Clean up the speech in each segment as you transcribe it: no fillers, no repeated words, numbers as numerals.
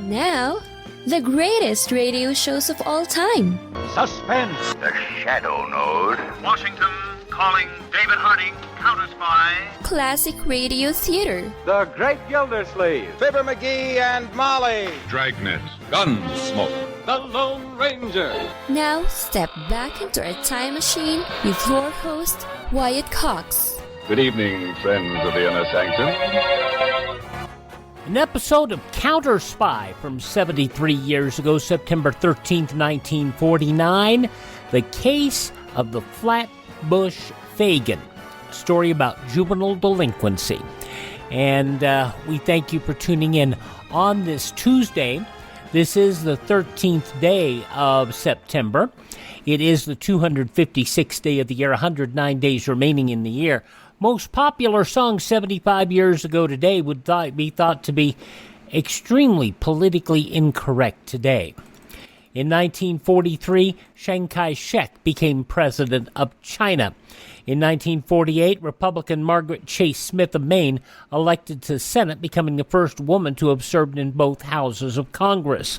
Now, the greatest radio shows of all time. Suspense. The Shadow Node. Washington calling David Harding, Counterspy. Classic radio theater. The Great Gildersleeve. Fibber McGee and Molly. Dragnet. Gunsmoke. The Lone Ranger. Now, step back into a time machine with your host, Wyatt Cox. Good evening, friends of the Inner Sanctum. An episode of Counterspy from 73 years ago, September 13th, 1949. The case of the Flatbush Fagin. A story about juvenile delinquency. And we thank you for tuning in on this Tuesday. This is the 13th day of September. It is the 256th day of the year, 109 days remaining in the year. Most popular song 75 years ago today would be thought to be extremely politically incorrect today. In 1943, Chiang Kai-shek became president of China. In 1948, Republican Margaret Chase Smith of Maine elected to the Senate, becoming the first woman to have served in both houses of Congress.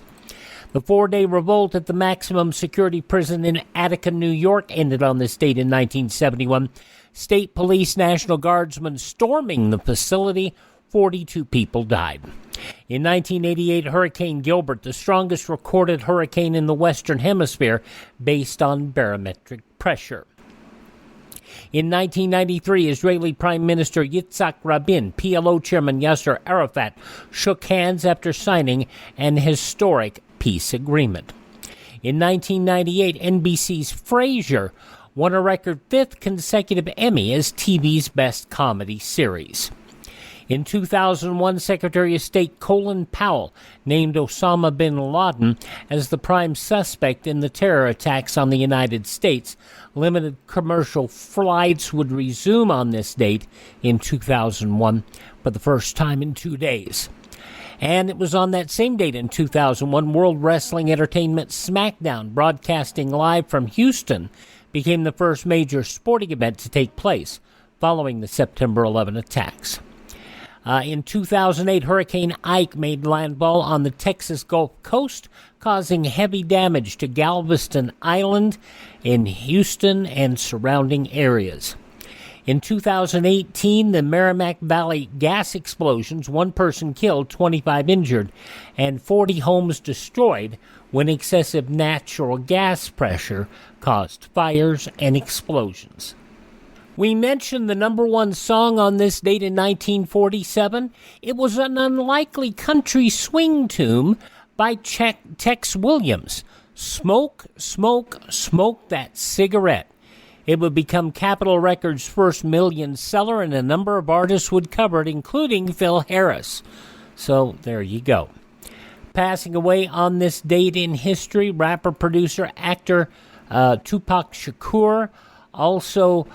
The four-day revolt at the maximum security prison in Attica, New York, ended on this date in 1971. State police, National Guardsmen storming the facility. 42 people died. In 1988, Hurricane Gilbert, the strongest recorded hurricane in the Western Hemisphere, based on barometric pressure. In 1993, Israeli Prime Minister Yitzhak Rabin, PLO Chairman Yasser Arafat shook hands after signing an historic peace agreement. In 1998, NBC's Frasier won a record fifth consecutive Emmy as TV's best comedy series. In 2001, Secretary of State Colin Powell named Osama bin Laden as the prime suspect in the terror attacks on the United States. Limited commercial flights would resume on this date in 2001 for the first time in 2 days. And it was on that same date in 2001, World Wrestling Entertainment SmackDown, broadcasting live from Houston, became the first major sporting event to take place following the September 11 attacks. In 2008, Hurricane Ike made landfall on the Texas Gulf Coast, causing heavy damage to Galveston Island in Houston and surrounding areas. In 2018, the Merrimack Valley gas explosions, one person killed, 25 injured, and 40 homes destroyed when excessive natural gas pressure caused fires and explosions. We mentioned the number one song on this date in 1947. It was an unlikely country swing tune by Tex Williams. Smoke, smoke, smoke that cigarette. It would become Capitol Records' first million seller, and a number of artists would cover it, including Phil Harris. So there you go. Passing away on this date in history, rapper, producer, actor Tupac Shakur. Also,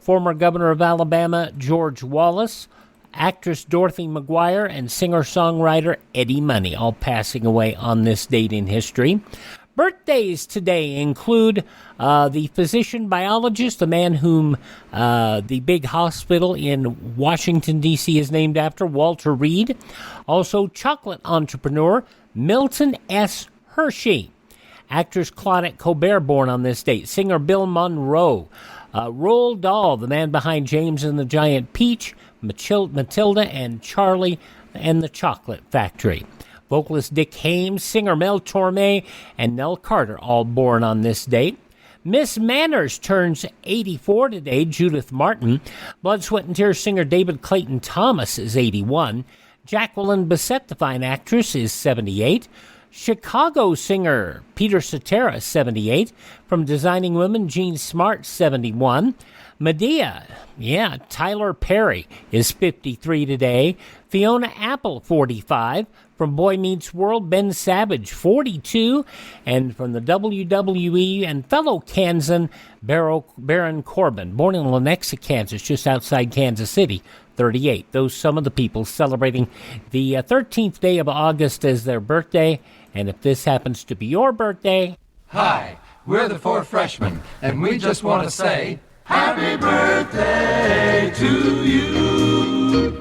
former governor of Alabama, George Wallace, actress Dorothy McGuire, and singer-songwriter Eddie Money, all passing away on this date in history. Birthdays today include the physician biologist, the man whom the big hospital in Washington, D.C. is named after, Walter Reed. Also, chocolate entrepreneur Milton S. Hershey. Actress Claudette Colbert, born on this date. Singer Bill Monroe. Roald Dahl, the man behind James and the Giant Peach, Matilda and Charlie and the Chocolate Factory. Vocalist Dick Haymes, singer Mel Torme, and Nell Carter, all born on this date. Miss Manners turns 84 today, Judith Martin. Blood, Sweat, and Tears singer David Clayton Thomas is 81. Jacqueline Bisset, the fine actress, is 78. Chicago singer Peter Cetera, 78. From Designing Women, Jean Smart, 71. Medea, Tyler Perry is 53 today. Fiona Apple, 45. From Boy Meets World, Ben Savage, 42. And from the WWE and fellow Kansan, Baron Corbin, born in Lenexa, Kansas, just outside Kansas City, 38. Those some of the people celebrating the 13th day of August as their birthday. And if this happens to be your birthday... Hi, we're the four freshmen, and we just want to say...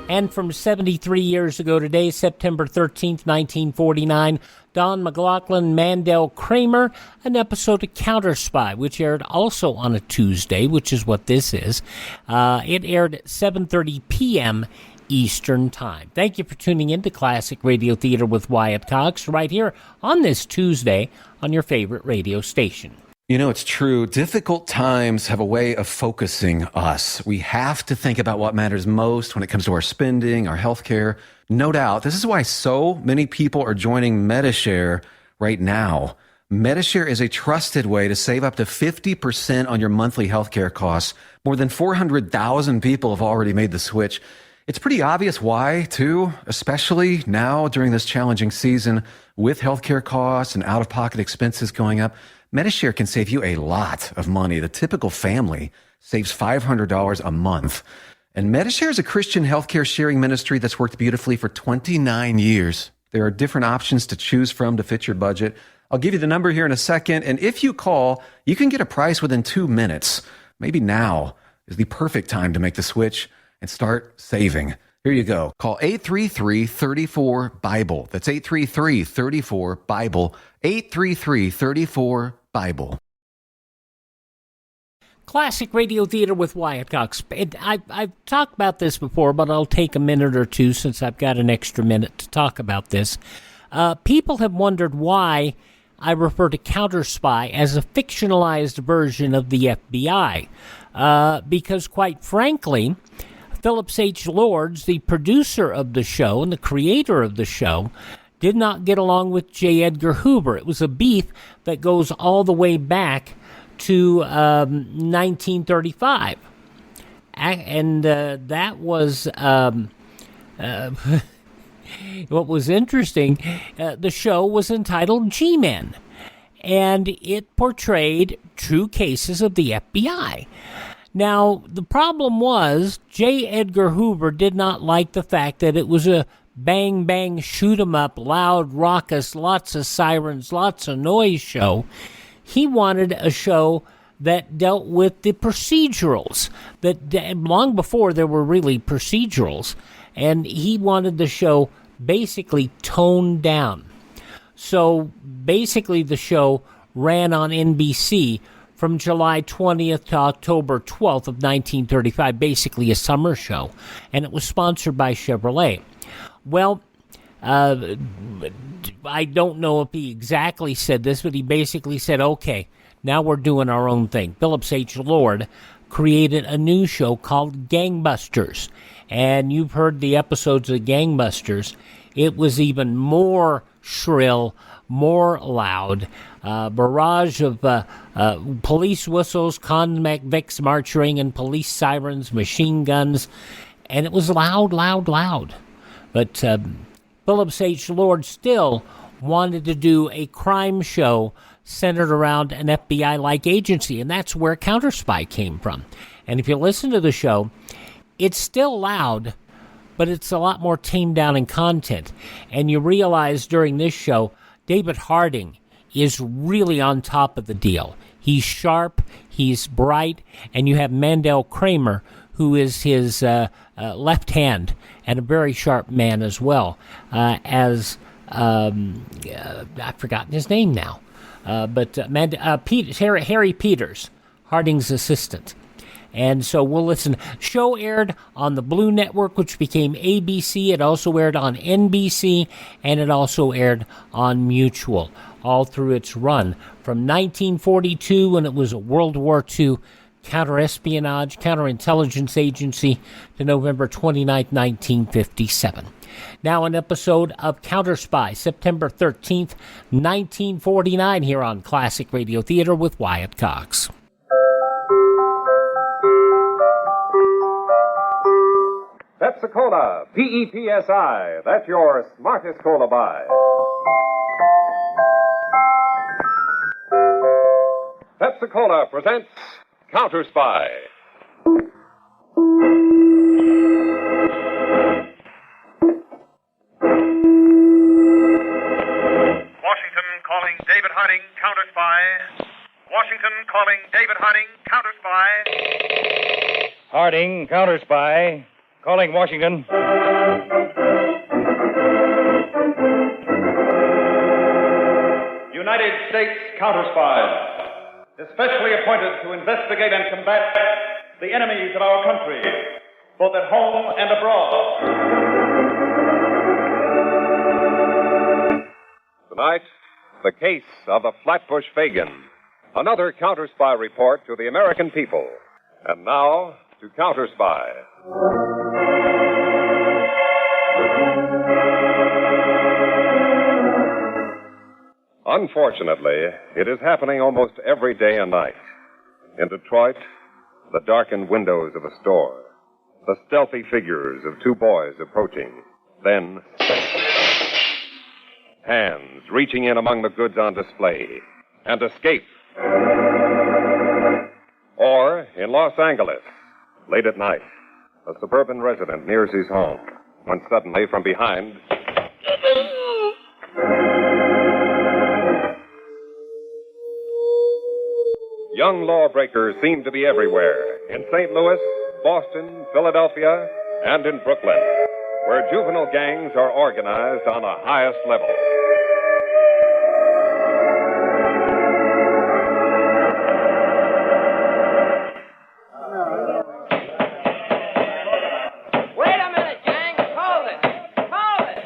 And from 73 years ago today, September 13th, 1949, don-maclaughlin, mandel-kramer, an episode of Counterspy, which aired also on a Tuesday, which is what this is. It aired at 7:30 p.m. Eastern Time. Thank you for tuning in to Classic Radio Theater with Wyatt Cox, right here on this Tuesday on your favorite radio station. You know, it's true. Difficult times have a way of focusing us. We have to think about what matters most when it comes to our spending, our health care. No doubt. This is why so many people are joining Medi-Share right now. Medi-Share is a trusted way to save up to 50% on your monthly health care costs. More than 400,000 people have already made the switch. It's pretty obvious why, too, especially now during this challenging season with healthcare costs and out-of-pocket expenses going up. Medi-Share can save you a lot of money. The typical family saves $500 a month. And Medi-Share is a Christian healthcare sharing ministry that's worked beautifully for 29 years. There are different options to choose from to fit your budget. I'll give you the number here in a second. And if you call, you can get a price within 2 minutes. Maybe now is the perfect time to make the switch and start saving. Here you go. Call 833-34-BIBLE. That's 833-34-BIBLE. 833-34-BIBLE. Classic Radio Theater with Wyatt Cox. I've talked about this before, but I'll take a minute or two since I've got an extra minute to talk about this. People have wondered why I refer to Counterspy as a fictionalized version of the FBI. Because, quite frankly, Phillips H. Lords, the producer of the show and the creator of the show, did not get along with J. Edgar Hoover. It was a beef that goes all the way back to 1935. And that was what was interesting. The show was entitled G-Men, and it portrayed true cases of the FBI. Now, the problem was J. Edgar Hoover did not like the fact that it was a bang, bang, shoot 'em up, loud, raucous, lots of sirens, lots of noise show. He wanted a show that dealt with the procedurals, that long before there were really procedurals, and he wanted the show basically toned down. So basically the show ran on NBC from July 20th to October 12th of 1935, basically a summer show, and it was sponsored by Chevrolet. Well, I don't know if he exactly said this, but he basically said, okay, now we're doing our own thing. Phillips H. Lord created a new show called Gangbusters, and you've heard the episodes of Gangbusters. It was even more shrill, more loud, barrage of police whistles, convicts marching, and police sirens, machine guns, and it was loud, loud, loud. But Phillips H. Lord still wanted to do a crime show centered around an FBI-like agency, and that's where Counterspy came from. And if you listen to the show, it's still loud, but it's a lot more tamed down in content. And you realize during this show, David Harding is really on top of the deal. He's sharp, he's bright, and you have Mandel-Kramer, who is his left hand, and a very sharp man as well, I've forgotten his name now, but Harry Peters, Harding's assistant. And so we'll listen. Show aired on the Blue Network, which became ABC. It also aired on NBC, and it also aired on Mutual, all through its run from 1942, when it was a World War II counter-espionage, counterintelligence agency, to November 29, 1957. Now an episode of Counterspy, September 13th, 1949, here on Classic Radio Theater with Wyatt Cox. Pepsi-Cola, P-E-P-S-I. That's your smartest cola buy. Pepsi-Cola presents Counterspy. Washington calling David Harding, Counterspy. Washington calling David Harding, Counterspy. Harding, Counterspy. Calling Washington. United States Counterspies, especially appointed to investigate and combat the enemies of our country, both at home and abroad. Tonight, the case of the Flatbush Fagin. Another Counterspy report to the American people. And now, to Counterspy. Unfortunately, it is happening almost every day and night. In Detroit, the darkened windows of a store, the stealthy figures of two boys approaching, then hands reaching in among the goods on display, and escape. Or, in Los Angeles, late at night, a suburban resident nears his home, when suddenly from behind, young lawbreakers seem to be everywhere, in St. Louis, Boston, Philadelphia, and in Brooklyn, where juvenile gangs are organized on the highest level. Wait a minute, gang. Hold it. Hold it.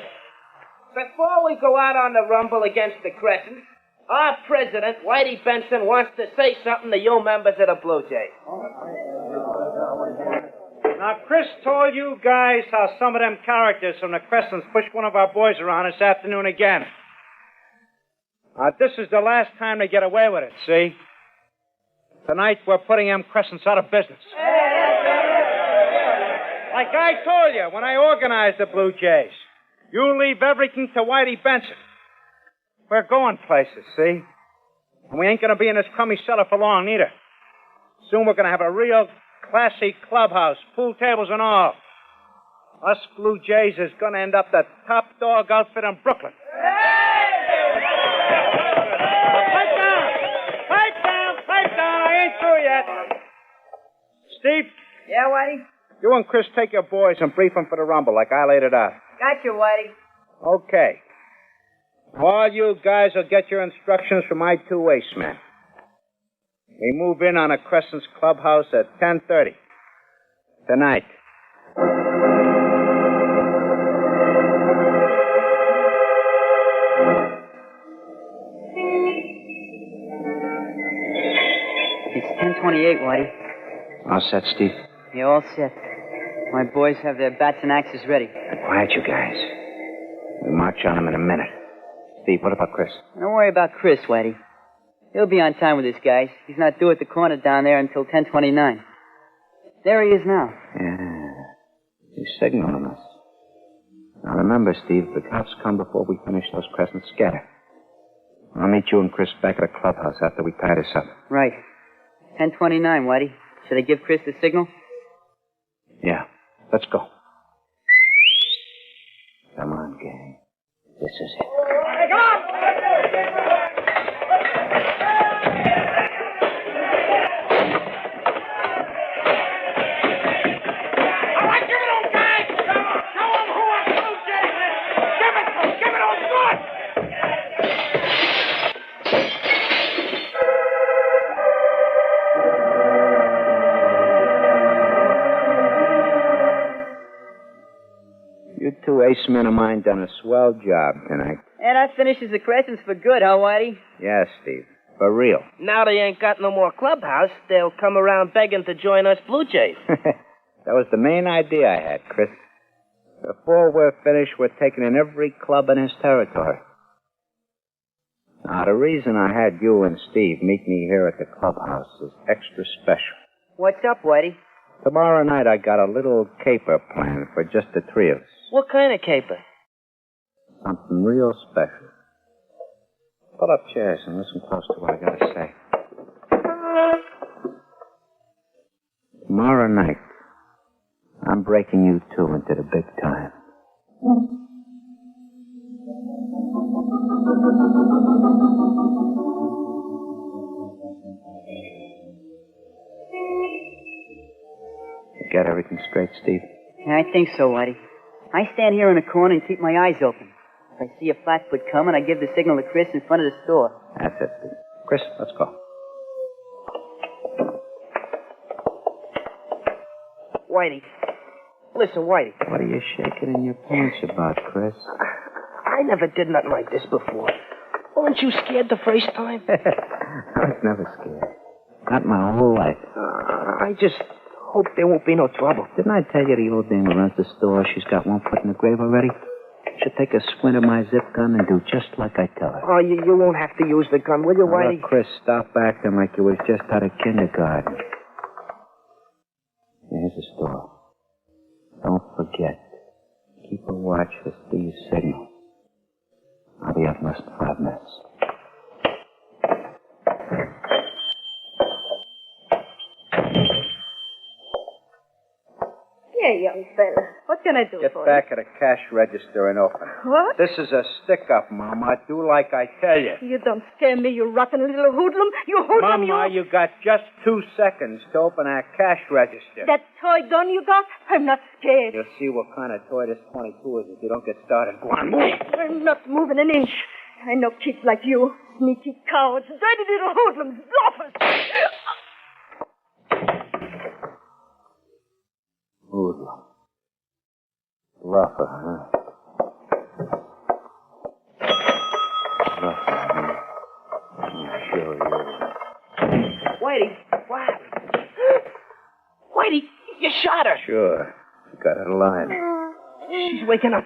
Before we go out on the rumble against the Crescent, our president, Whitey Benson, wants to say something to you members of the Blue Jays. Now, Chris told you guys how some of them characters from the Crescents pushed one of our boys around this afternoon again. This is the last time they get away with it, see? Tonight, we're putting them Crescents out of business. Like I told you when I organized the Blue Jays, you leave everything to Whitey Benson. We're going places, see? And we ain't going to be in this crummy cellar for long, neither. Soon we're going to have a real classy clubhouse, pool tables and all. Us Blue Jays is going to end up the top dog outfit in Brooklyn. Now, pipe down! Pipe down! Pipe down! I ain't through yet. Steve? Yeah, Whitey? You and Chris take your boys and brief them for the rumble like I laid it out. Gotcha, Whitey. Okay. All you guys will get your instructions from my two ace men. We move in on a Crescent's clubhouse at 10:30 tonight. It's 10:28, Whitey. All set, Steve? You're all set. My boys have their bats and axes ready. Quiet, you guys. We'll march on them in a minute. Steve, what about Chris? Don't worry about Chris, Whitey. He'll be on time with his guys. He's not due at the corner down there until 10:29. There he is now. Yeah. He's signaling us. Now remember, Steve, the cops come before we finish those Crescents scatter. I'll meet you and Chris back at a clubhouse after we tie this up. Right. 10:29, Whitey. Should I give Chris the signal? Yeah. Let's go. Come on, gang. This is it. You two ace men of mine done a swell job tonight. And that finishes the Crescents for good, huh, Whitey? Yes, Steve. For real. Now they ain't got no more clubhouse, they'll come around begging to join us Blue Jays. That was the main idea I had, Chris. Before we're finished, we're taking in every club in his territory. Now, the reason I had you and Steve meet me here at the clubhouse is extra special. What's up, Whitey? Tomorrow night I got a little caper planned for just the three of us. What kind of caper? Something real special. Pull up chairs and listen close to what I gotta say. Tomorrow night, I'm breaking you two into the big time. Got everything straight, Steve? Yeah, I think so, Whitey. I stand here in the corner and keep my eyes open. If I see a flatfoot coming, I give the signal to Chris in front of the store. That's it, Steve. Chris, let's go. Whitey. Listen, Whitey. What are you shaking in your pants about, Chris? I never did nothing like this before. Weren't you scared the first time? I was never scared. Not my whole life. I just hope there won't be no trouble. Didn't I tell you the old dame who runs the store, she's got one foot in the grave already? She'll take a squint of my zip gun and do just like I tell her. Oh, you won't have to use the gun, will you, Whitey? Look, Chris, stop acting like you was just out of kindergarten. Here's the store. Don't forget. Keep a watch for Steve's signal. I'll be up in less than 5 minutes. Here, young fella. What can I do Get for back at the cash register and open it. What? This is a stick-up, Mama. Do like I tell you. You don't scare me, you rotten little hoodlum. You hoodlum, Mama, you got just 2 seconds to open that cash register. That toy gun you got? I'm not scared. You'll see what kind of toy this 22 is if you don't get started. Go on, move. I'm not moving an inch. I know kids like you. Sneaky cowards. Dirty little hoodlums. Bluffers. Hoodlum. Bluffer, huh? Bluffer, huh? I'm sure you. Whitey, what happened? Whitey, you shot her. Sure. You got it alive. She's waking up.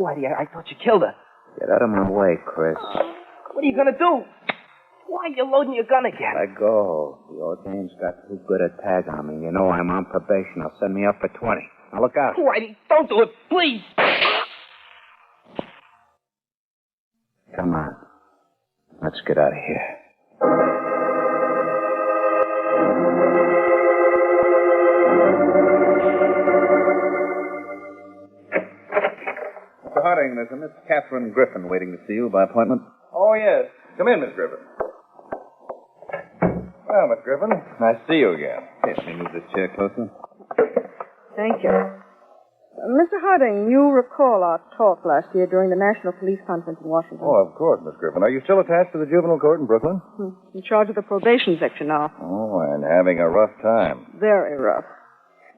Whitey, I thought you killed her. Get out of my way, Chris. What are you going to do? Why are you loading your gun again? Let go. The old dame's got too good a tag on me. You know I'm on probation. They'll send me up for 20. Now look out. Whitey, don't do it, please. Come on. Let's get out of here. Mr. Harding, there's a Miss Catherine Griffin waiting to see you by appointment. Oh, yes. Come in, Miss Griffin. Well, Miss Griffin, nice to see you again. Yes, let me move this chair closer. Thank you. Mr. Harding, you recall our talk last year during the National Police Conference in Washington. Oh, of course, Miss Griffin. Are you still attached to the juvenile court in Brooklyn? In charge of the probation section now. Oh, and having a rough time. Very rough.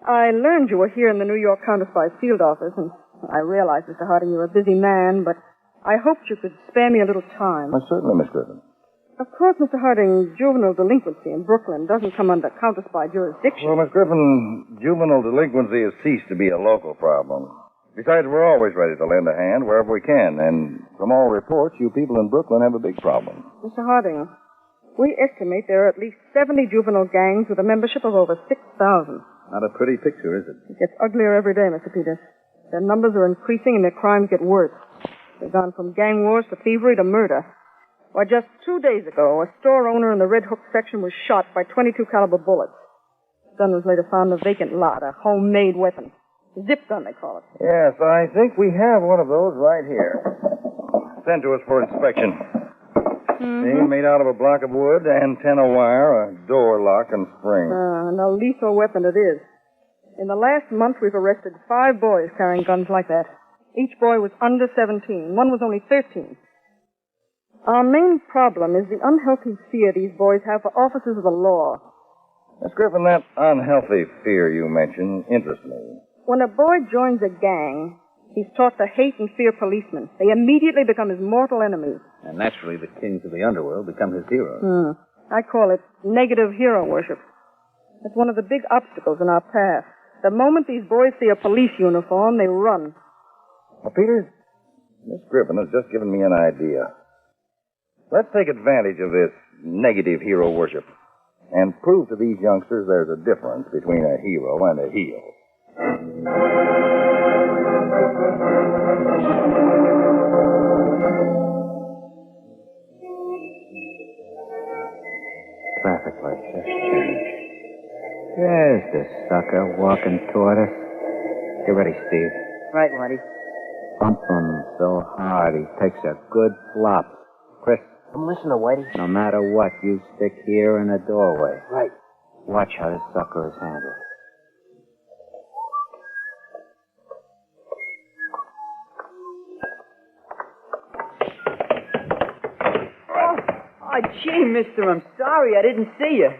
I learned you were here in the New York Counterspy field office, and I realize, Mr. Harding, you're a busy man, but I hoped you could spare me a little time. Well, certainly, Miss Griffin. Of course, Mr. Harding, juvenile delinquency in Brooklyn doesn't come under Counterspy jurisdiction. Well, Miss Griffin, juvenile delinquency has ceased to be a local problem. Besides, we're always ready to lend a hand wherever we can, and from all reports, you people in Brooklyn have a big problem. Mr. Harding, we estimate there are at least 70 juvenile gangs with a membership of over 6,000. Not a pretty picture, is it? It gets uglier every day, Mr. Peters. Their numbers are increasing and their crimes get worse. They've gone from gang wars to thievery to murder. Why, just 2 days ago, a store owner in the Red Hook section was shot by 22 caliber bullets. The gun was later found in a vacant lot, a homemade weapon. Zip gun, they call it. Yes, I think we have one of those right here. Sent to us for inspection. See, made out of a block of wood, antenna wire, a door lock, and spring. And a lethal weapon it is. In the last month, we've arrested 5 boys carrying guns like that. Each boy was under 17. One was only 13. Our main problem is the unhealthy fear these boys have for officers of the law. Miss Griffin, that unhealthy fear you mentioned interests me. When a boy joins a gang, he's taught to hate and fear policemen. They immediately become his mortal enemies. And naturally, the kings of the underworld become his heroes. I call it negative hero worship. It's one of the big obstacles in our path. The moment these boys see a police uniform, they run. Well, Peters, Miss Griffin has just given me an idea. Let's take advantage of this negative hero worship and prove to these youngsters there's a difference between a hero and a heel. Traffic light just changed. There's the sucker walking toward us. Get ready, Steve. Right, Whitey. Bump him so hard he takes a good flop. Chris, I'm listening, Whitey. no matter what, you stick here in the doorway. Right. Watch how this sucker is handled. Gee, mister, I'm sorry. I didn't see you.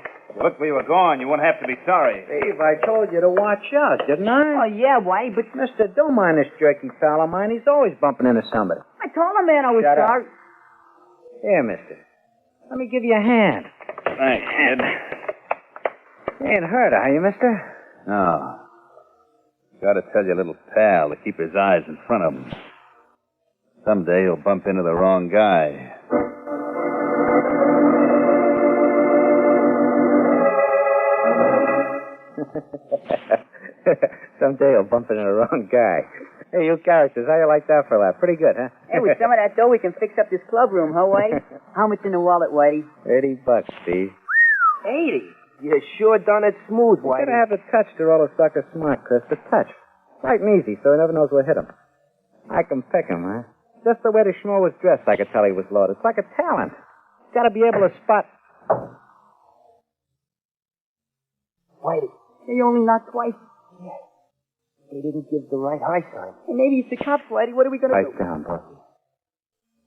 Look, we were gone. You won't have to be sorry. Steve, I told you to watch out, didn't I? Oh, yeah, why? But Mister, don't mind this jerky pal of mine. He's always bumping into somebody. I told the man I was Shut up. sorry. Here, mister. Let me give you a hand. Thanks, kid. You ain't hurt, are you, mister? No. Gotta tell your little pal to keep his eyes in front of him. Someday he'll bump into the wrong guy. Someday he'll bump into the wrong guy. Hey, you characters, how you like that for a laugh? Pretty good, huh? Hey, with some of that dough, we can fix up this club room, huh, Whitey? How much in the wallet, Whitey? $80, Steve. 80. You sure done it smooth, You Whitey. gotta have the touch to roll a sucker smart, Chris. The touch. Light and easy, so he never knows what hit him. I can pick him, huh? Just the way the schmo was dressed, I could tell he was loaded. It's like a talent. He's gotta be able to spot. Whitey, they only knocked twice. Yeah. They didn't give the right high sign. Hey, maybe it's the cops, Whitey. What are we gonna do? Pipe down, boss.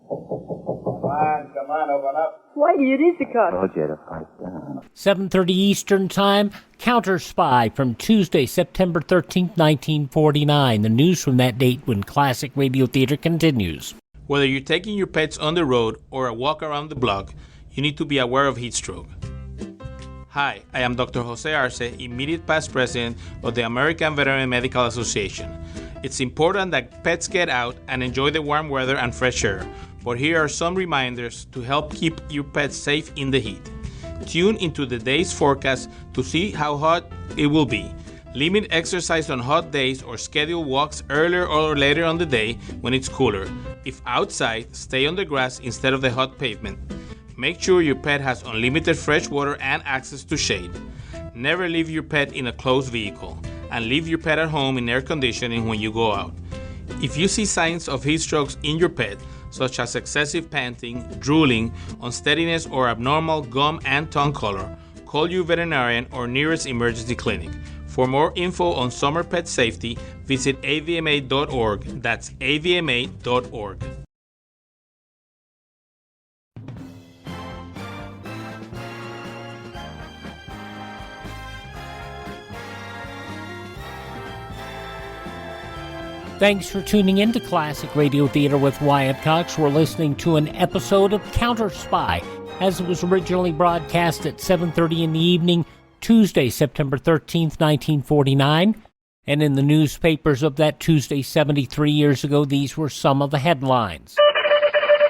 Come on, open up. Whitey, it is the cops. Told you to pipe down. 7:30 Eastern Time, Counterspy from Tuesday, September 13th, 1949. The news from that date when Classic Radio Theater continues. Whether you're taking your pets on the road or a walk around the block, you need to be aware of heat stroke. Hi, I am Dr. Jose Arce, immediate past president of the American Veterinary Medical Association. It's important that pets get out and enjoy the warm weather and fresh air, but here are some reminders to help keep your pets safe in the heat. Tune into the day's forecast to see how hot it will be. Limit exercise on hot days or schedule walks earlier or later on the day when it's cooler. If outside, stay on the grass instead of the hot pavement. Make sure your pet has unlimited fresh water and access to shade. Never leave your pet in a closed vehicle, and leave your pet at home in air conditioning when you go out. If you see signs of heat strokes in your pet, such as excessive panting, drooling, unsteadiness, or abnormal gum and tongue color, call your veterinarian or nearest emergency clinic. For more info on summer pet safety, visit avma.org. That's avma.org. Thanks for tuning in to Classic Radio Theater with Wyatt Cox. We're listening to an episode of Counterspy, as it was originally broadcast at 7:30 in the evening, Tuesday, September 13th, 1949. And in the newspapers of that Tuesday 73 years ago, these were some of the headlines.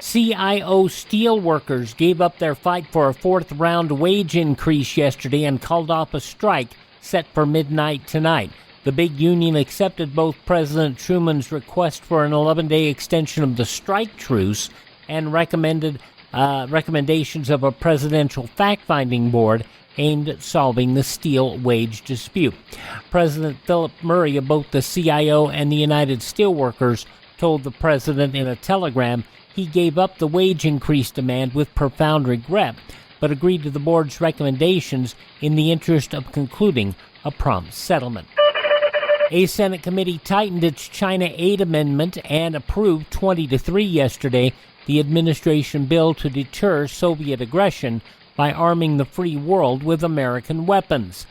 CIO steelworkers gave up their fight for a fourth-round wage increase yesterday and called off a strike set for midnight tonight. The big union accepted both President Truman's request for an 11-day extension of the strike truce and recommended recommendations of a presidential fact-finding board aimed at solving the steel wage dispute. President Philip Murray of both the CIO and the United Steelworkers told the president in a telegram he gave up the wage increase demand with profound regret, but agreed to the board's recommendations in the interest of concluding a prompt settlement. A Senate committee tightened its China aid amendment and approved 20-3 yesterday the administration bill to deter Soviet aggression by arming the free world with American weapons.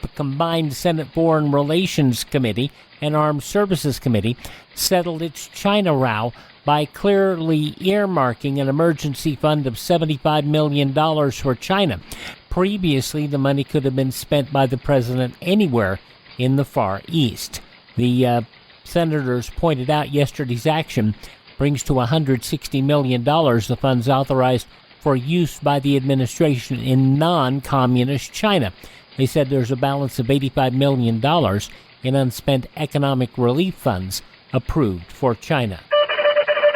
The combined Senate Foreign Relations Committee and Armed Services Committee settled its China row by clearly earmarking an emergency fund of $75 million for China. Previously, the money could have been spent by the president anywhere in the Far East. The senators pointed out yesterday's action brings to $160 million the funds authorized for use by the administration in non-communist China. They said there's a balance of $85 million in unspent economic relief funds approved for China.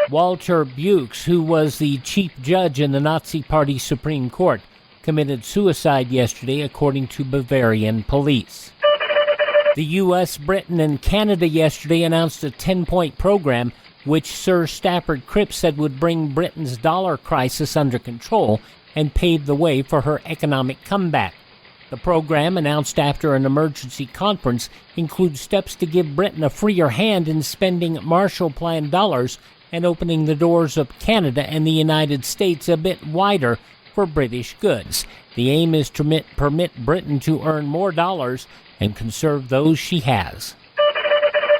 Walter Bukes, who was the chief judge in the Nazi Party Supreme Court, committed suicide yesterday, according to Bavarian police. The U.S., Britain, and Canada yesterday announced a 10-point program which Sir Stafford Cripps said would bring Britain's dollar crisis under control and pave the way for her economic comeback. The program, announced after an emergency conference, includes steps to give Britain a freer hand in spending Marshall Plan dollars and opening the doors of Canada and the United States a bit wider for British goods. The aim is to permit Britain to earn more dollars and conserve those she has.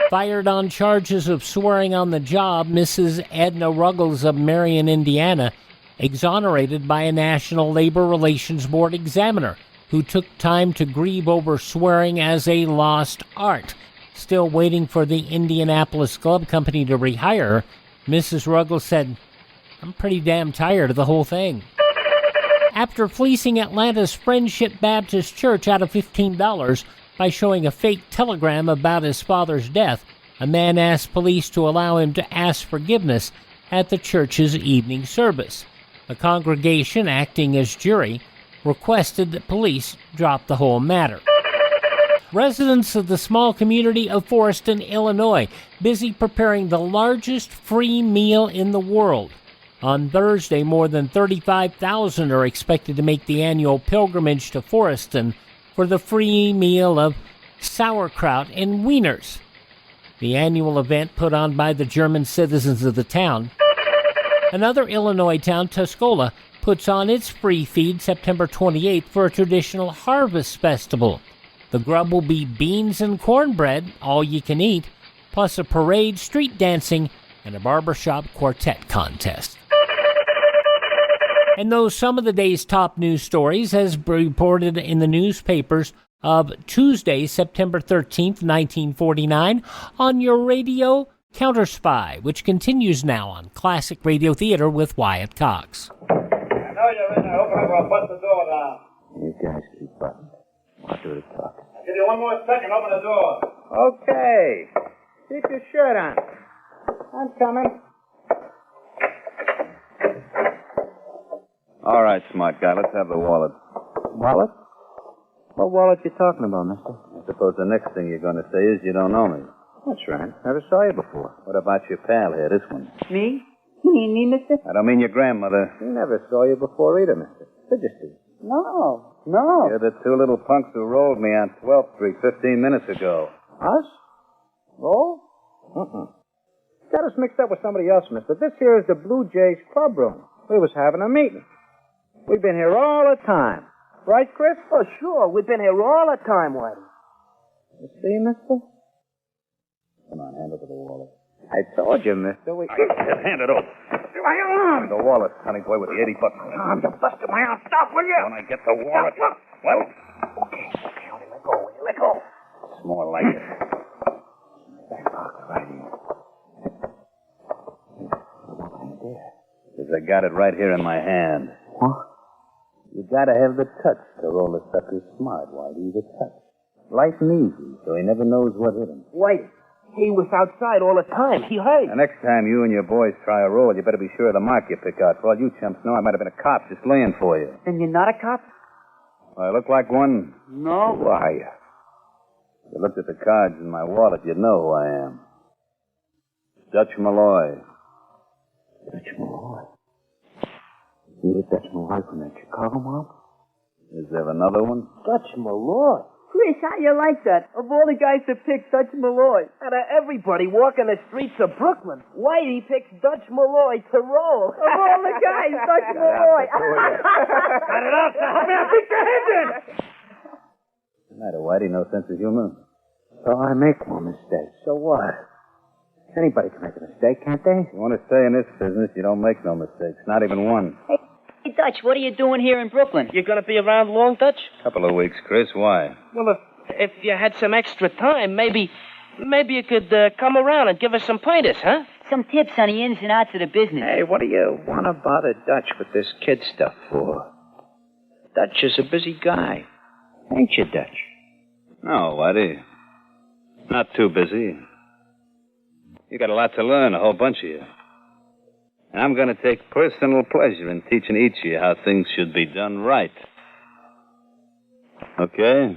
Fired on charges of swearing on the job, Mrs. Edna Ruggles of Marion, Indiana, exonerated by a National Labor Relations Board examiner who took time to grieve over swearing as a lost art. Still waiting for the Indianapolis Glove Company to rehire her, Mrs. Ruggles said, "I'm pretty damn tired of the whole thing." After fleecing Atlanta's Friendship Baptist Church out of $15 by showing a fake telegram about his father's death, a man asked police to allow him to ask forgiveness at the church's evening service. The congregation, acting as jury, requested that police drop the whole matter. Residents of the small community of Foreston, Illinois, busy preparing the largest free meal in the world. On Thursday, more than 35,000 are expected to make the annual pilgrimage to Foreston for the free meal of sauerkraut and wieners. The annual event put on by the German citizens of the town. Another Illinois town, Tuscola, puts on its free feed September 28th for a traditional harvest festival. The grub will be beans and cornbread, all you can eat, plus a parade, street dancing, and a barbershop quartet contest. And those some of the day's top news stories, as reported in the newspapers of Tuesday, September 13th, 1949, on your radio, Counterspy, which continues now on Classic Radio Theater with Wyatt Cox. I know you're in there. Open up or I'll bust the door down. You guys keep buttoned. I'll do the talking. I'll give you one more second. Open the door. Okay. Keep your shirt on. I'm coming. All right, smart guy, let's have the wallet. Wallet? What wallet you talking about, mister? I suppose the next thing you're going to say is you don't know me. That's right. Never saw you before. What about your pal here, this one? Me? You mean me, mister? I don't mean your grandmother. Never saw you before either, mister. Majesty. No. You're the two little punks who rolled me on 12th Street 15 minutes ago. Us? Roll? Got us mixed up with somebody else, mister. This here is the Blue Jays club room. We was having a meeting. We've been here all the time. Right, Chris? Oh, sure. We've been here all the time, Whitey. You see, mister? Come on, hand over the wallet. I told you, mister. Hand it over. My arm! The wallet, honey boy, with the 80 bucks. Arm, you busted my arm. Stop, will you? When I get the wallet. Stop, Well, Okay, honey, let go, will you? Let go. it's more like it. Back pocket, right here. Because I got it right here in my hand. What? You gotta have the touch to roll a sucker smart, Whitey. The touch. Light and easy, so he never knows what hit him. Whitey, he was outside all the time. He heard. The next time you and your boys try a roll, you better be sure of the mark you pick out. For all you chumps know, I might have been a cop just laying for you. Then you're not a cop? I look like one? No. Who are you? If you looked at the cards in my wallet, you'd know who I am. Dutch Malloy. Dutch Malloy? You're Dutch Malloy from that Chicago mob? Is there another one? Dutch Malloy. Chris, how you like that? Of all the guys to pick, Dutch Malloy. Out of everybody walking the streets of Brooklyn, Whitey picks Dutch Malloy to roll. Of all the guys, Dutch Malloy. Cut it out, help me. I'll beat your head in. What's the matter, Whitey? No sense of humor? So I make one mistake. So what? Anybody can make a mistake, can't they? You want to stay in this business, you don't make no mistakes. Not even one. Hey, Dutch, what are you doing here in Brooklyn? You're going to be around long, Dutch? Couple of weeks, Chris. Why? Well, if you had some extra time, maybe you could come around and give us some pointers, huh? Some tips on the ins and outs of the business. Hey, what do you want to bother Dutch with this kid stuff for? Dutch is a busy guy. Ain't you, Dutch? No, Whitey. Not too busy. You got a lot to learn, a whole bunch of you. And I'm going to take personal pleasure in teaching each of you how things should be done right. Okay?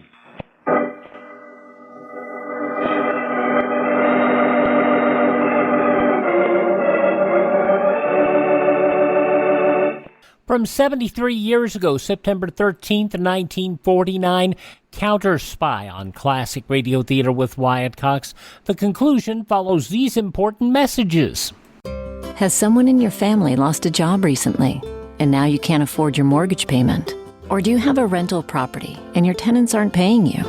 From 73 years ago, September 13th, 1949, Counterspy on Classic Radio Theater with Wyatt Cox. The conclusion follows these important messages. Has someone in your family lost a job recently? and now you can't afford your mortgage payment? Or do you have a rental property and your tenants aren't paying you?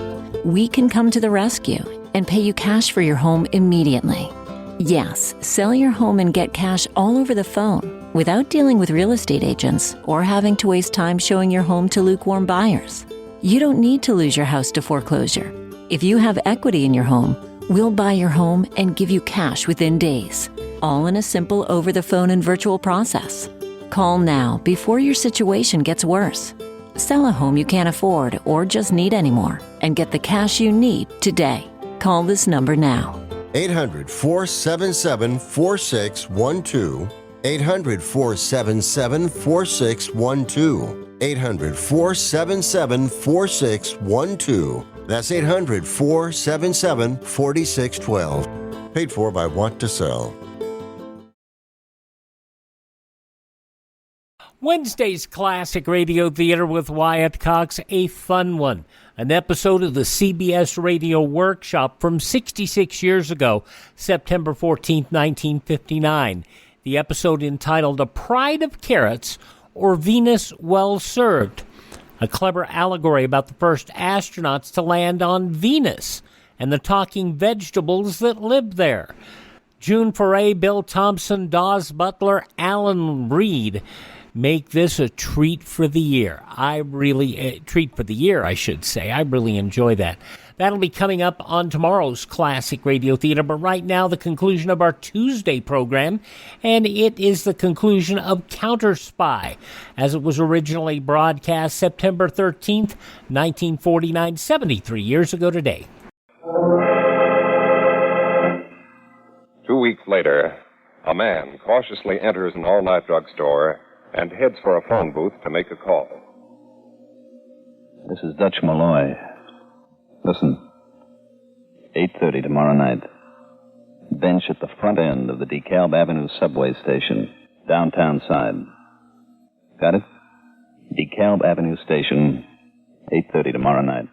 We can come to the rescue and pay you cash for your home immediately. Yes, sell your home and get cash all over the phone without dealing with real estate agents or having to waste time showing your home to lukewarm buyers. You don't need to lose your house to foreclosure. If you have equity in your home, we'll buy your home and give you cash within days, all in a simple over-the-phone and virtual process. Call now before your situation gets worse. Sell a home you can't afford or just need anymore and get the cash you need today. Call this number now. 800-477-4612. 800-477-4612. 800-477-4612. That's 800-477-4612. Paid for by Want to Sell. Wednesday's Classic Radio Theater with Wyatt Cox, a fun one. An episode of the CBS Radio Workshop from 66 years ago, September 14th, 1959. The episode entitled A Pride of Carrots or Venus Well Served. A clever allegory about the first astronauts to land on Venus and the talking vegetables that lived there. June Foray, Bill Thompson, Dawes Butler, Alan Reed make this a treat for the year. I really enjoy that. That'll be coming up on tomorrow's Classic Radio Theater, but right now the conclusion of our Tuesday program, and it is the conclusion of Counterspy, as it was originally broadcast September 13th, 1949, 73 years ago today. 2 weeks later, a man cautiously enters an all-night drugstore and heads for a phone booth to make a call. This is Dutch Malloy. Listen, 8:30 tomorrow night. Bench at the front end of the DeKalb Avenue subway station, downtown side. Got it? DeKalb Avenue station, 8:30 tomorrow night.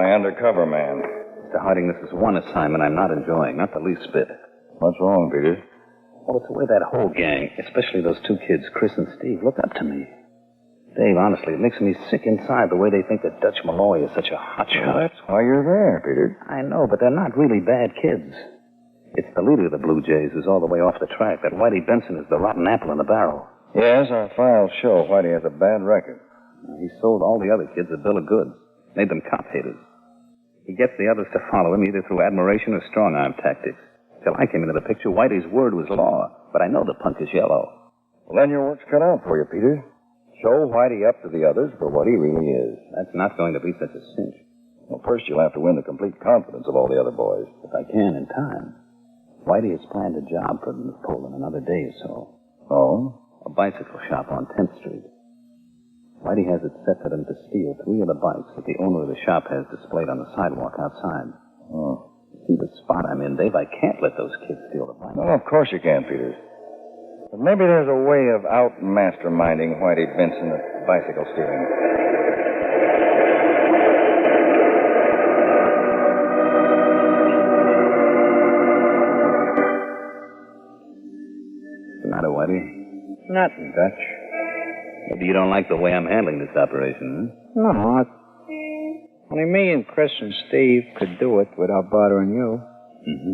Undercover man. Mr. Harding, this is one assignment I'm not enjoying, not the least bit. What's wrong, Peter? Well, it's the way that whole gang, especially those two kids, Chris and Steve, look up to me. Dave, honestly, it makes me sick inside the way they think that Dutch Malloy is such a hotshot. Well, that's why you're there, Peter. I know, but they're not really bad kids. It's the leader of the Blue Jays who's all the way off the track. That Whitey Benson is the rotten apple in the barrel. Yes, our files show Whitey has a bad record. He sold all the other kids a bill of goods, made them cop haters. He gets the others to follow him either through admiration or strong-arm tactics. Till I came into the picture, Whitey's word was law, but I know the punk is yellow. Well, then your work's cut out for you, Peter. Show Whitey up to the others for what he really is. That's not going to be such a cinch. Well, first you'll have to win the complete confidence of all the other boys. If I can, in time. Whitey has planned a job for them to pull in another day or so. Oh? A bicycle shop on 10th Street. Whitey has it set for them to steal 3 of the bikes that the owner of the shop has displayed on the sidewalk outside. Oh. See the spot I'm in, Dave? I can't let those kids steal the bikes. No, of course you can, Peters. But maybe there's a way of out-masterminding Whitey Benson at bicycle stealing. What's the matter, Whitey? Nothing, Dutch. Maybe you don't like the way I'm handling this operation, huh? No, only me and Chris and Steve could do it without bothering you. Mm-hmm.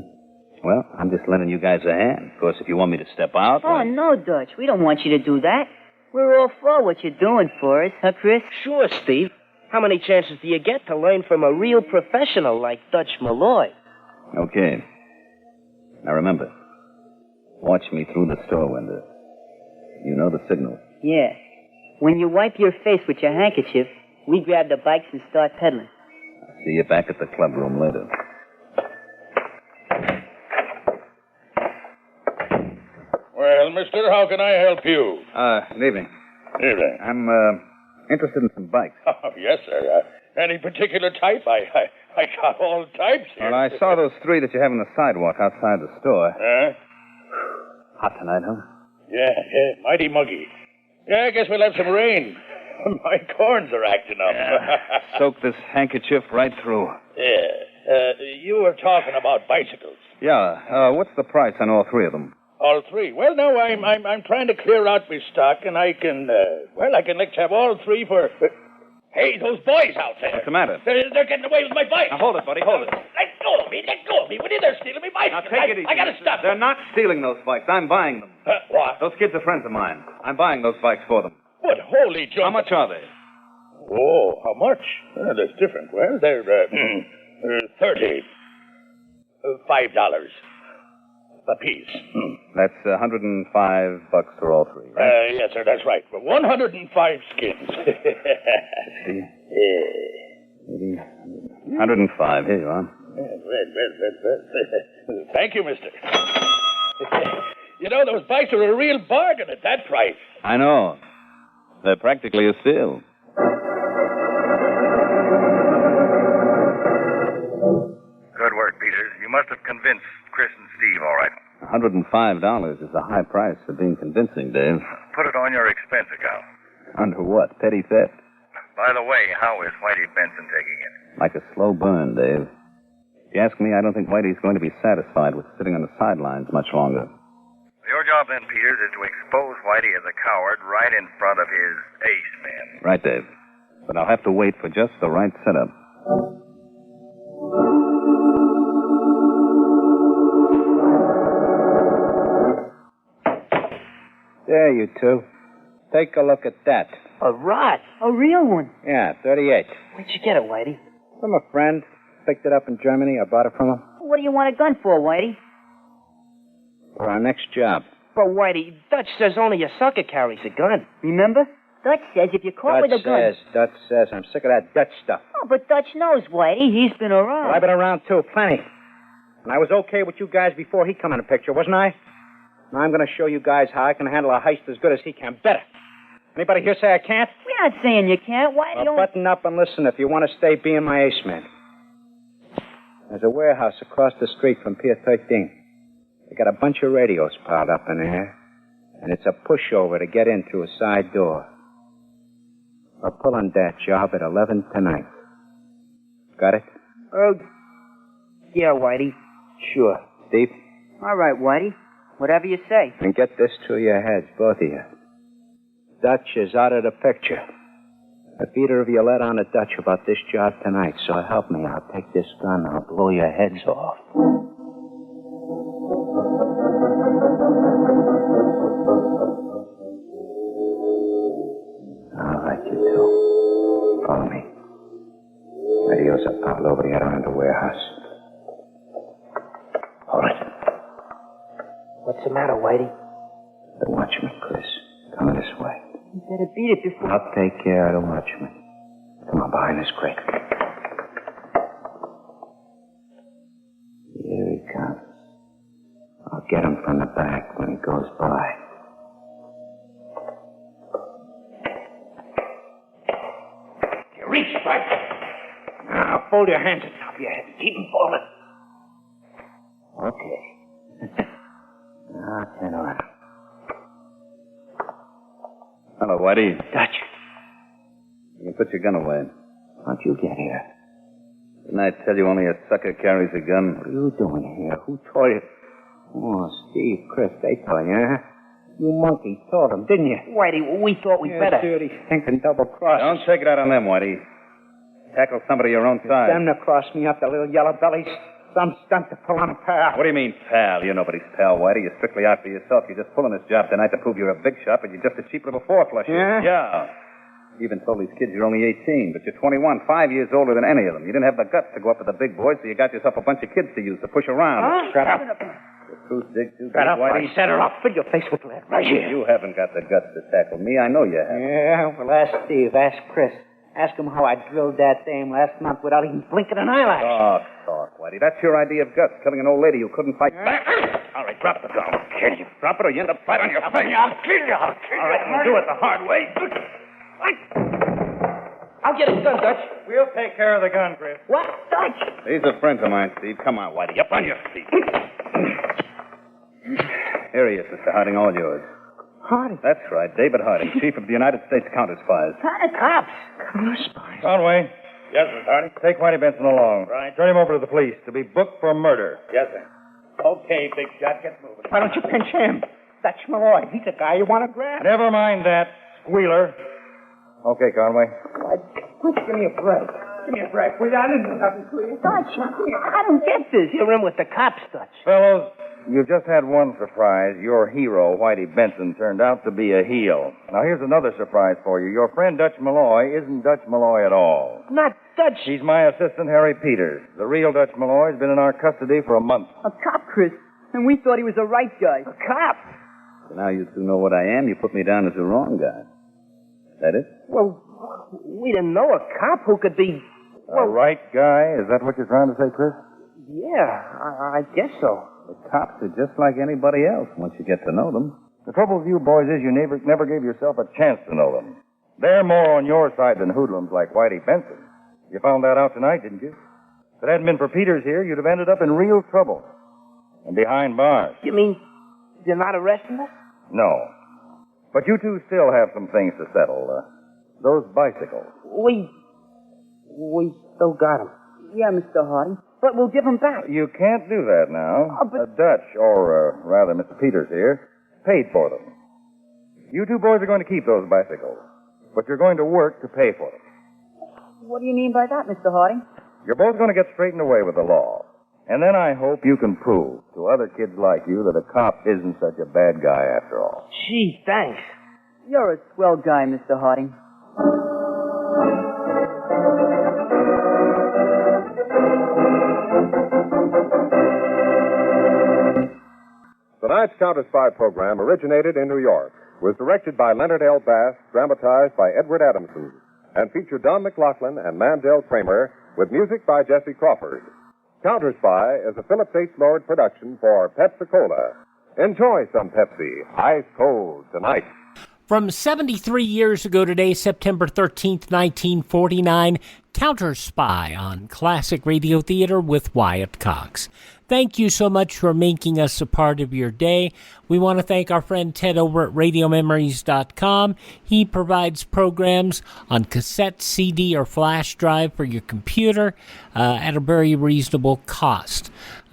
Well, I'm just lending you guys a hand. Of course, if you want me to step out... Oh, no, Dutch. We don't want you to do that. We're all for what you're doing for us, huh, Chris? Sure, Steve. How many chances do you get to learn from a real professional like Dutch Malloy? Okay. Now remember, watch me through the store window. You know the signal. Yeah. When you wipe your face with your handkerchief, we grab the bikes and start pedaling. I'll see you back at the club room later. Well, mister. How can I help you? Good evening. Evening. I'm interested in some bikes. Oh, yes, sir. Any particular type? I got all types here. Well, I saw those 3 that you have on the sidewalk outside the store. Huh? Hot tonight, huh? Yeah, mighty muggy. Yeah, I guess we'll have some rain. My corns are acting up. Yeah. Soak this handkerchief right through. Yeah. You were talking about bicycles. Yeah. What's the price on all 3 of them? All 3. Well, no, I'm trying to clear out my stock, and I can let's have all 3 for. Hey, those boys out there. What's the matter? They're getting away with my bike. Now, hold it, buddy. Hold it. Let go of me. What are they stealing me bicycle? Now, take it easy. I gotta stop They're them. not stealing those bikes. I'm buying them. What? Those kids are friends of mine. I'm buying those bikes for them. What? Holy junk. How much are they? Oh, how much? That's different. Well, they're 30. $5 a piece. That's $105 for all 3, right? Yes, sir, that's right. For 105 skins. Maybe 105. Here you are. Thank you, mister. You know, those bikes are a real bargain at that price. I know. They're practically a steal. Good work, Peters. You must have convinced Chris and Steve all right. $105 is a high price for being convincing, Dave. Put it on your expense account. Under what? Petty theft? By the way, how is Whitey Benson taking it? Like a slow burn, Dave. If you ask me, I don't think Whitey's going to be satisfied with sitting on the sidelines much longer. Your job then, Peters, is to expose Whitey as a coward right in front of his ace men. Right, Dave. But I'll have to wait for just the right setup. There, you two. Take a look at that. A rod. A real one. Yeah, 38. Where'd you get it, Whitey? From a friend. Picked it up in Germany. I bought it from him. What do you want a gun for, Whitey? For our next job. But, Whitey, Dutch says only a sucker carries a gun. Remember? Dutch says if you're caught with a gun... Dutch says. I'm sick of that Dutch stuff. Oh, but Dutch knows, Whitey. He's been around. Well, I've been around, too. Plenty. And I was okay with you guys before he come in the picture, wasn't I? Now I'm going to show you guys how I can handle a heist as good as he can. Better. Anybody here say I can't? We're not saying you can't. Why do you... Button up and listen if you want to stay being my ace man. There's a warehouse across the street from Pier 13. They got a bunch of radios piled up in there. And it's a pushover to get in through a side door. We're pulling that job at 11 tonight. Got it? Oh, yeah, Whitey. Sure. Steve? All right, Whitey. Whatever you say. And get this to your heads, both of you. Dutch is out of the picture. If either of you let on to Dutch about this job tonight, so help me, I'll take this gun, I'll blow your heads off. All right, you two. Follow me. Radios are piled over the other end of the warehouse. Hold it. What's the matter, Whitey? The watchman, Chris. Coming this way. You better beat it before... I'll take care of the watchman. Come on, behind this crate. Here he comes. I'll get him from the back when he goes by. You reach right. Now, fold your hands on top of your head. Keep them folded. Okay. Now, turn around. Hello, Whitey. Dutch. You can put your gun away. How'd you get here? Didn't I tell you only a sucker carries a gun? What are you doing here? Who told you? Oh, Steve, Chris, they told you, huh? You monkey told them, didn't you? Whitey, we thought we'd better. Dirty, stinking double-cross. Don't take it out on them, Whitey. Tackle somebody your own size. Them to cross me up, the little yellow bellies. Some stunt to pull on a pal. What do you mean, pal? You're nobody's pal, Whitey. You're strictly out for yourself. You're just pulling this job tonight to prove you're a big shot, but you're just a cheap little four-flusher. Yeah? Yeah. You even told these kids you're only 18, but you're 21, 5 years older than any of them. You didn't have the guts to go up with the big boys, so you got yourself a bunch of kids to use to push around. Huh? Shut up. The truth dig too deep, Shut up, Whitey. I set her up. Fill your face with lead. Right here. You haven't got the guts to tackle me. I know you have. Yeah, well, ask Steve. Ask Chris. Ask him how I drilled that dame last month without even blinking an eyelash. Talk, Whitey. That's your idea of guts, killing an old lady who couldn't fight back. All right, drop the gun. kill you. Drop it or you end up flat on your face. I'll kill you. All right, we'll do it the hard way. I'll get his gun, Dutch. We'll take care of the gun, Chris. What? Dutch? These are friends of mine, Steve. Come on, Whitey. Up on your feet. Here he is, Mr. Harding, all yours. Harding? That's right, David Harding, Chief of the United States Counterspies. Cops. Counterspies. Conway. Yes, Mr. Harding? Take Whitey Benson along. Right. Turn him over to the police to be booked for murder. Yes, sir. Okay, big shot, get moving. Why don't you pinch him? Dutch Malloy. He's the guy you want to grab. Never mind that, squealer. Okay, Conway. Give me a break. Give me a break. Please, I didn't do nothing to you. Dutch, I don't get this. You're in with the cops, Dutch. Fellows, you've just had one surprise. Your hero, Whitey Benson, turned out to be a heel. Now, here's another surprise for you. Your friend Dutch Malloy isn't Dutch Malloy at all. Not Dutch. He's my assistant, Harry Peters. The real Dutch Malloy's been in our custody for a month. A cop, Chris. And we thought he was the right guy. A cop? So now you two know what I am. You put me down as the wrong guy. That it? Well, we didn't know a cop who could be... The right guy? Is that what you're trying to say, Chris? Yeah, I guess so. The cops are just like anybody else once you get to know them. The trouble with you boys is you never gave yourself a chance to know them. They're more on your side than hoodlums like Whitey Benson. You found that out tonight, didn't you? If it hadn't been for Peters here, you'd have ended up in real trouble. And behind bars. You mean you're not arresting us? No. But you two still have some things to settle. Those bicycles. We still got them. Yeah, Mr. Harding. But we'll give them back. You can't do that now. But... Dutch, or rather Mr. Peters here, paid for them. You two boys are going to keep those bicycles. But you're going to work to pay for them. What do you mean by that, Mr. Harding? You're both going to get straightened away with the law. And then I hope you can prove to other kids like you that a cop isn't such a bad guy after all. Gee, thanks. You're a swell guy, Mr. Harding. Tonight's Counterspy program originated in New York, was directed by Leonard L. Bass, dramatized by Edward Adamson, and featured Don McLaughlin and Mandel-Kramer with music by Jesse Crawford. Counterspy is a Philip H. Lord production for Pepsi-Cola. Enjoy some Pepsi, ice cold tonight. From 73 years ago today, September 13th, 1949, Counterspy on Classic Radio Theater with Wyatt Cox. Thank you so much for making us a part of your day. We want to thank our friend Ted over at RadioMemories.com. He provides programs on cassette, CD, or flash drive for your computer at a very reasonable cost.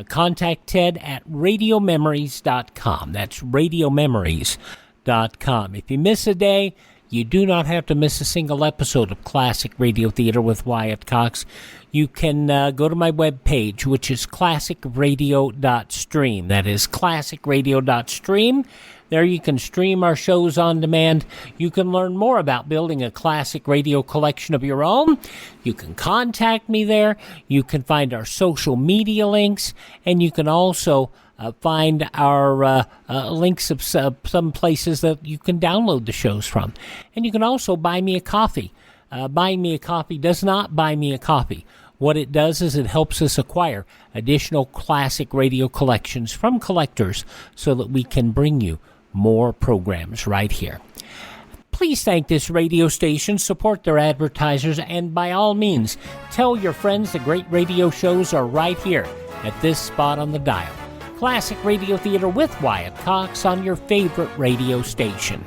Contact Ted at RadioMemories.com. That's RadioMemories.com. If you miss a day, you do not have to miss a single episode of Classic Radio Theater with Wyatt Cox. You can go to my webpage, which is classicradio.stream. That is classicradio.stream. There you can stream our shows on demand. You can learn more about building a classic radio collection of your own. You can contact me there. You can find our social media links. And you can also find our links of some places that you can download the shows from. And you can also buy me a coffee. Buying me a coffee does not buy me a coffee. What it does is it helps us acquire additional classic radio collections from collectors so that we can bring you more programs right here. Please thank this radio station, support their advertisers, and by all means, tell your friends the great radio shows are right here at this spot on the dial. Classic Radio Theater with Wyatt Cox on your favorite radio station.